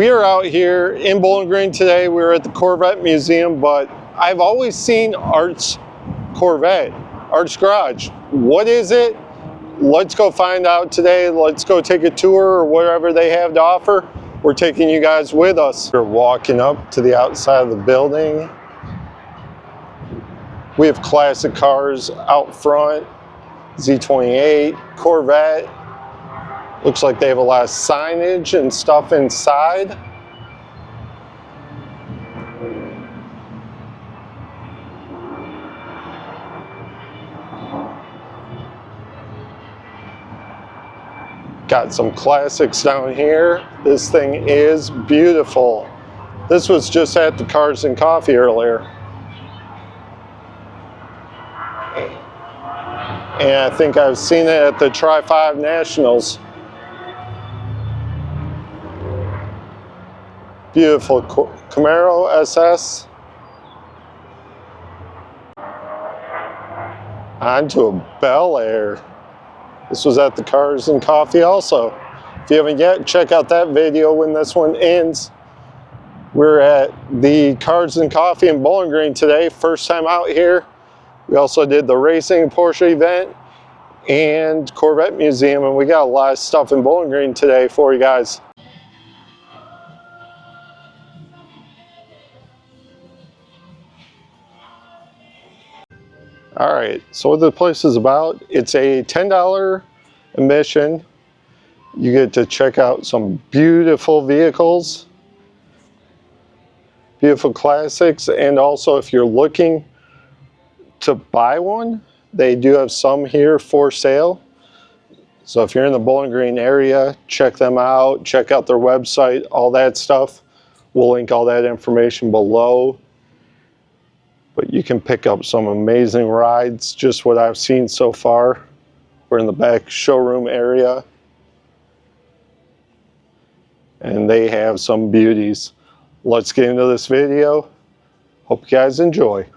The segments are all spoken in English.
We are out here in Bowling Green today. We're at the Corvette Museum, but I've always seen Arts Corvette, Arts Garage. What is it? Let's go find out today. Let's go take a tour or whatever they have to offer. We're taking you guys with us. We're walking up to the outside of the building. We have classic cars out front, Z28, Corvette. Looks like they have a lot of signage and stuff inside. Got some classics down here. This thing is beautiful. This was just at the Cars and Coffee earlier. And I think I've seen it at the Tri-5 Nationals. Beautiful Camaro SS. Onto a Bel Air. This was at the Cars and Coffee also. If you haven't yet, check out that video when this one ends. We're at the Cars and Coffee in Bowling Green today. First time out here. We also did the Racing Porsche event and Corvette Museum, and we got a lot of stuff in Bowling Green today for you guys. All right, so what the place is about, it's a $10 admission. You get to check out some beautiful vehicles, beautiful classics, and also if you're looking to buy one, they do have some here for sale. So if you're in the Bowling Green area, check them out, check out their website, all that stuff. We'll link all that information below. But you can pick up some amazing rides, just what I've seen so far. We're in the back showroom area. And they have some beauties. Let's get into this video. Hope you guys enjoy.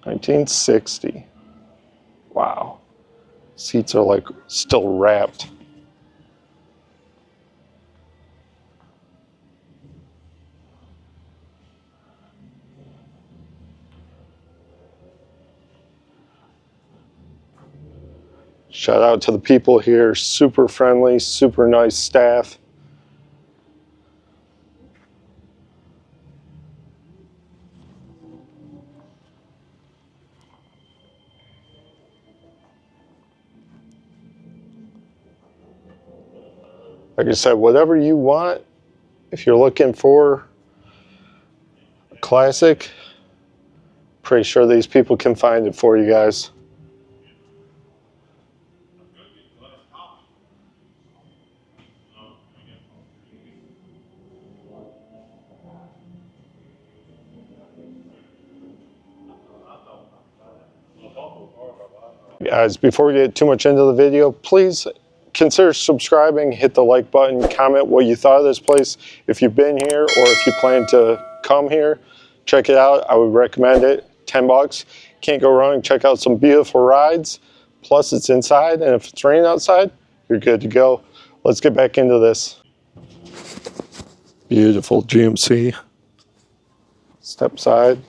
$1960. Wow. Seats are like still wrapped. Shout out to the people here, super friendly, super nice staff. Like I said, whatever you want, if you're looking for a classic, pretty sure these people can find it for you guys. Guys, before we get too much into the video, please consider subscribing, hit the like button, comment what you thought of this place. If you've been here or if you plan to come here, check it out. I would recommend it. 10 bucks. Can't go wrong. Check out some beautiful rides. Plus it's inside, and if it's raining outside, you're good to go. Let's get back into this. Beautiful GMC. Step side.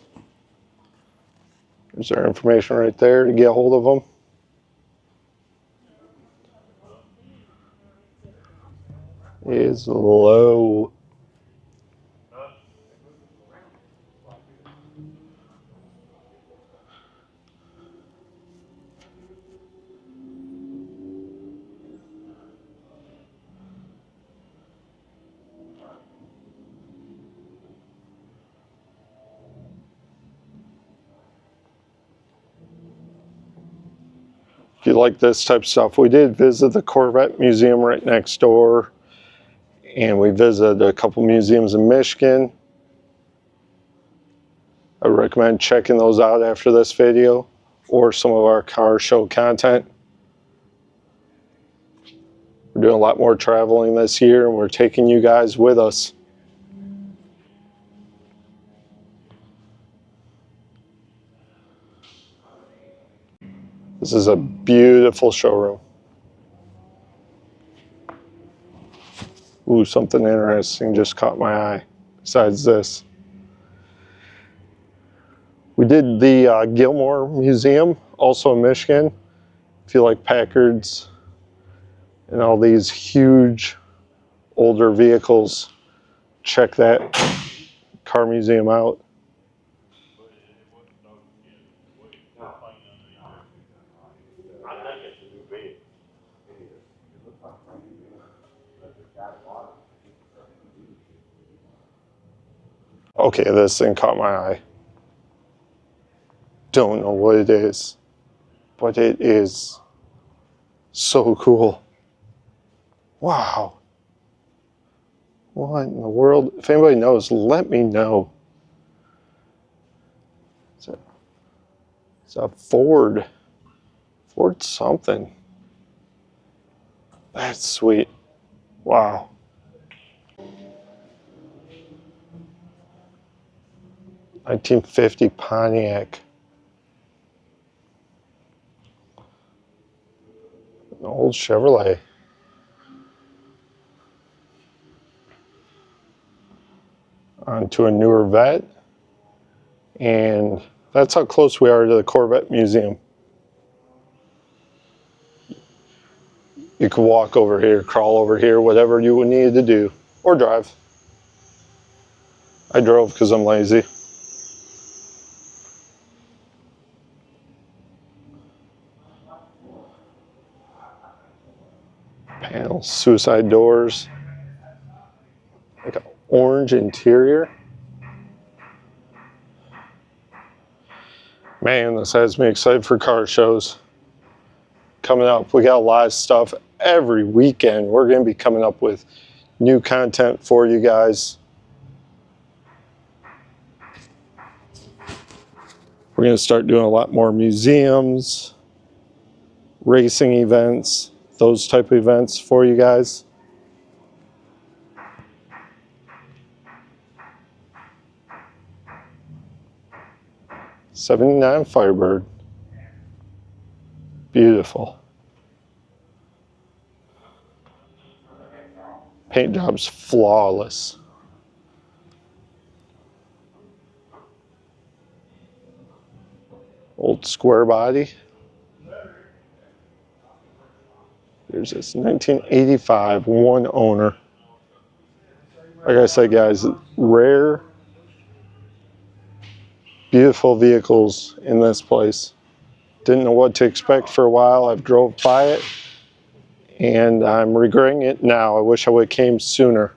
There's their information right there to get a hold of them. Is low. If you like this type of stuff, we did visit the Corvette Museum right next door. And we visited a couple museums in Michigan. I recommend checking those out after this video or some of our car show content. We're doing a lot more traveling this year and we're taking you guys with us. This is a beautiful showroom. Ooh, something interesting just caught my eye besides this. We did the Gilmore Museum, also in Michigan. If you like Packards and all these huge older vehicles, check that car museum out. Okay, this thing caught my eye. Don't know what it is, but it is so cool. Wow. What in the world? If anybody knows, let me know. It's a Ford. Ford something. That's sweet. Wow. $1950 Pontiac. An old Chevrolet. Onto a newer Vet. And that's how close we are to the Corvette Museum. You could walk over here, crawl over here, whatever you would need to do. Or drive. I drove because I'm lazy. Panels, suicide doors. Like an orange interior. Man, this has me excited for car shows. Coming up, we got a lot of stuff every weekend. We're going to be coming up with new content for you guys. We're going to start doing a lot more museums, racing events, those type of events for you guys. '79 Firebird. Beautiful. Paint job's flawless. Old square body. There's this 1985 one owner. Like I said, guys, rare, beautiful vehicles in this place. Didn't know what to expect for a while. I've drove by it and I'm regretting it now. I wish I would have came sooner.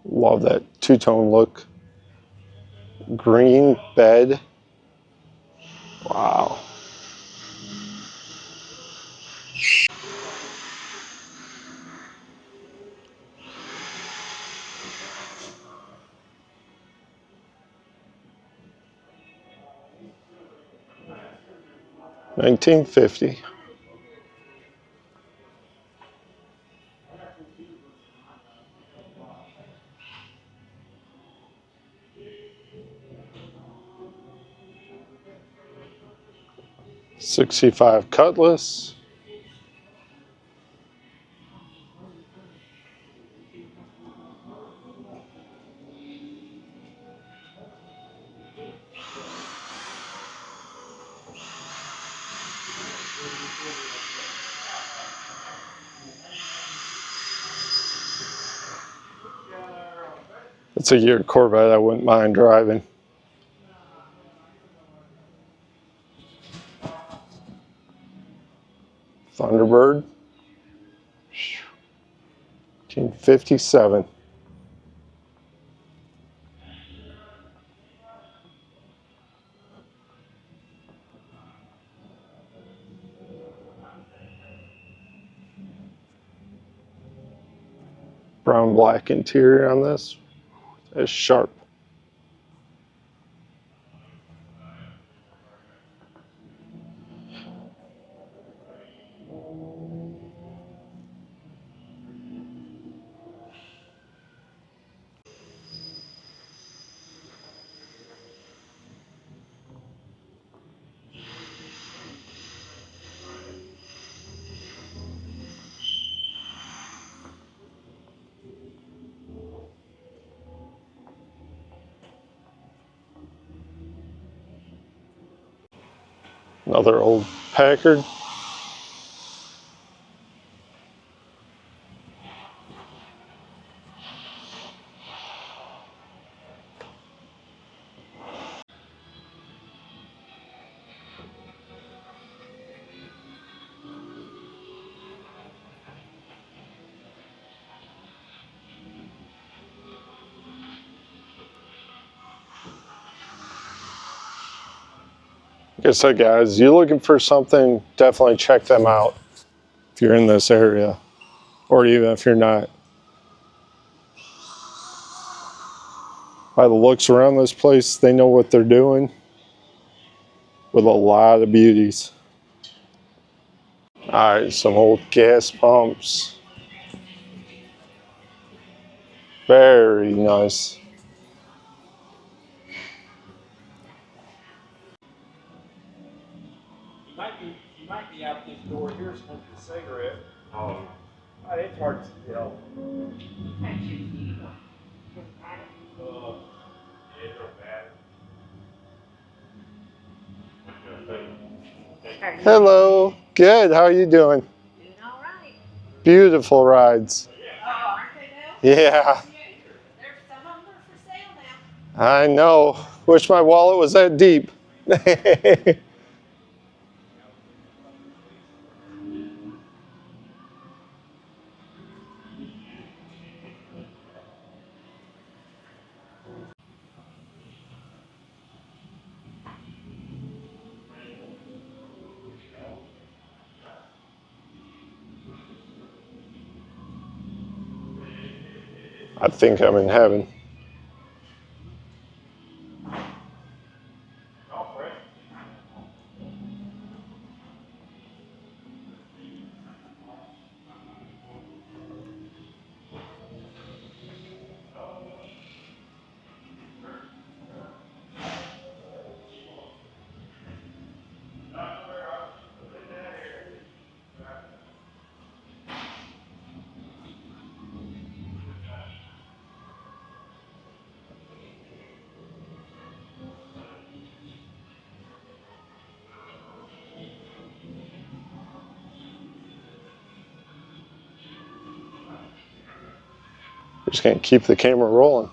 Love that two-tone look. Green bed. Wow. $1950. '65 Cutlass. It's a year Corvette I wouldn't mind driving. Thunderbird. 1957. Brown black interior on this. It's sharp. Another old Packard. Like I said, guys, you're looking for something, definitely check them out if you're in this area, or even if you're not. By the looks around this place, they know what they're doing with a lot of beauties. All right, some old gas pumps. Very nice. You might be out this door here smoking a cigarette. Oh, it's hard to tell. It's bad. Hello. Good. How are you doing? Doing all right. Beautiful rides. Oh, aren't they now? Yeah. There's some of them are for sale now. I know. Wish my wallet was that deep. I think I'm in heaven. We're just going to keep the camera rolling.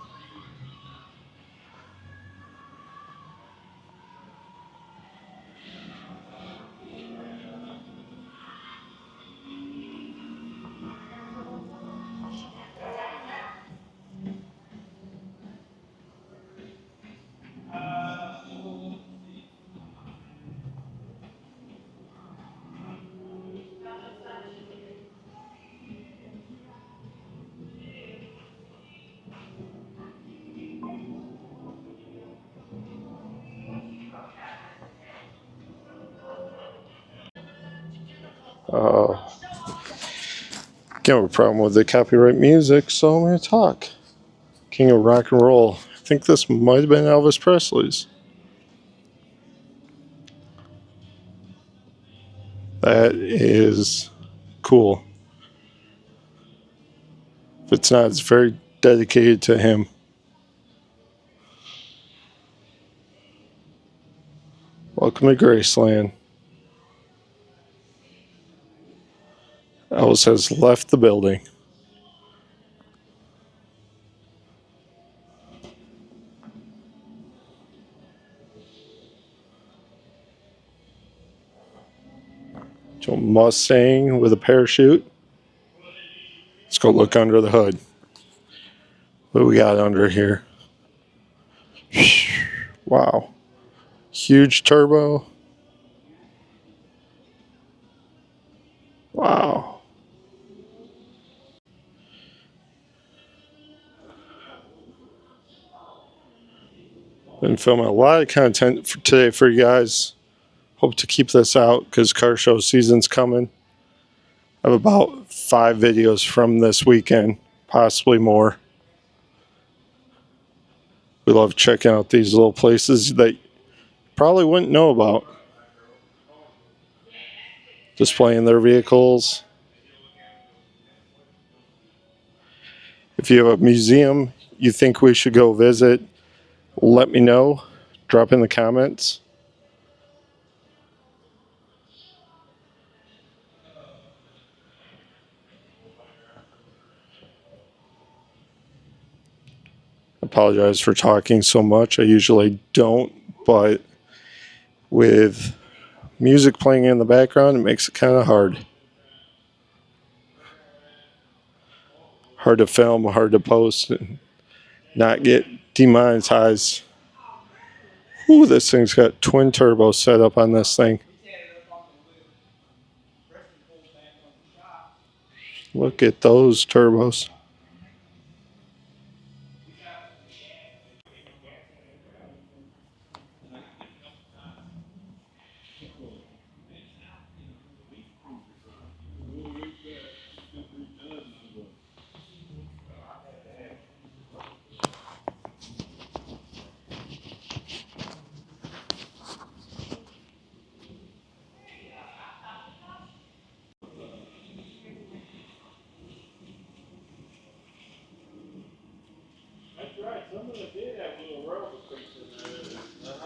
Got a problem with the copyright music, so I'm going to talk. King of rock and roll. I think this might have been Elvis Presley's. That is cool. If it's not, it's very dedicated to him. Welcome to Graceland. Elvis has left the building. To a Mustang with a parachute. Let's go look under the hood. What do we got under here? Wow. Huge turbo. Wow. Been filming a lot of content for today for you guys. Hope to keep this out because car show season's coming. I have about 5 videos from this weekend, possibly more. We love checking out these little places that you probably wouldn't know about. Displaying their vehicles. If you have a museum you think we should go visit, let me know. Drop in the comments. apologize for talking so much. I usually don't, but with music playing in the background, it makes it kind of hard. Hard to film, hard to post, and not get demonetized. Ooh, this thing's got twin turbos set up on this thing. Look at those turbos. That's right. Some of them did have little rubber creeks in there.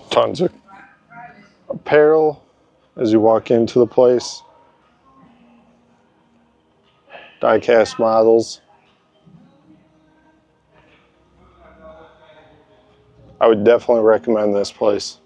Tons of apparel as you walk into the place. Die-cast models. I would definitely recommend this place.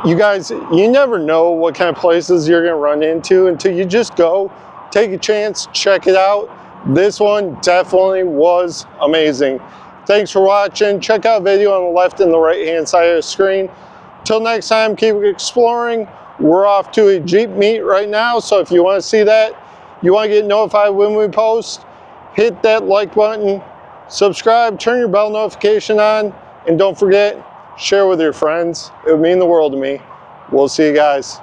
You guys, you never know what kind of places you're going to run into until you just go, take a chance, check it out. This one definitely was amazing. Thanks for watching. Check out video on the left and the right hand side of the screen. Till next time, keep exploring. We're off to a Jeep meet right now, so if you want to see that, you want to get notified when we post, hit that like button, subscribe, turn your bell notification on, and don't forget, share with your friends. It would mean the world to me. We'll see you guys.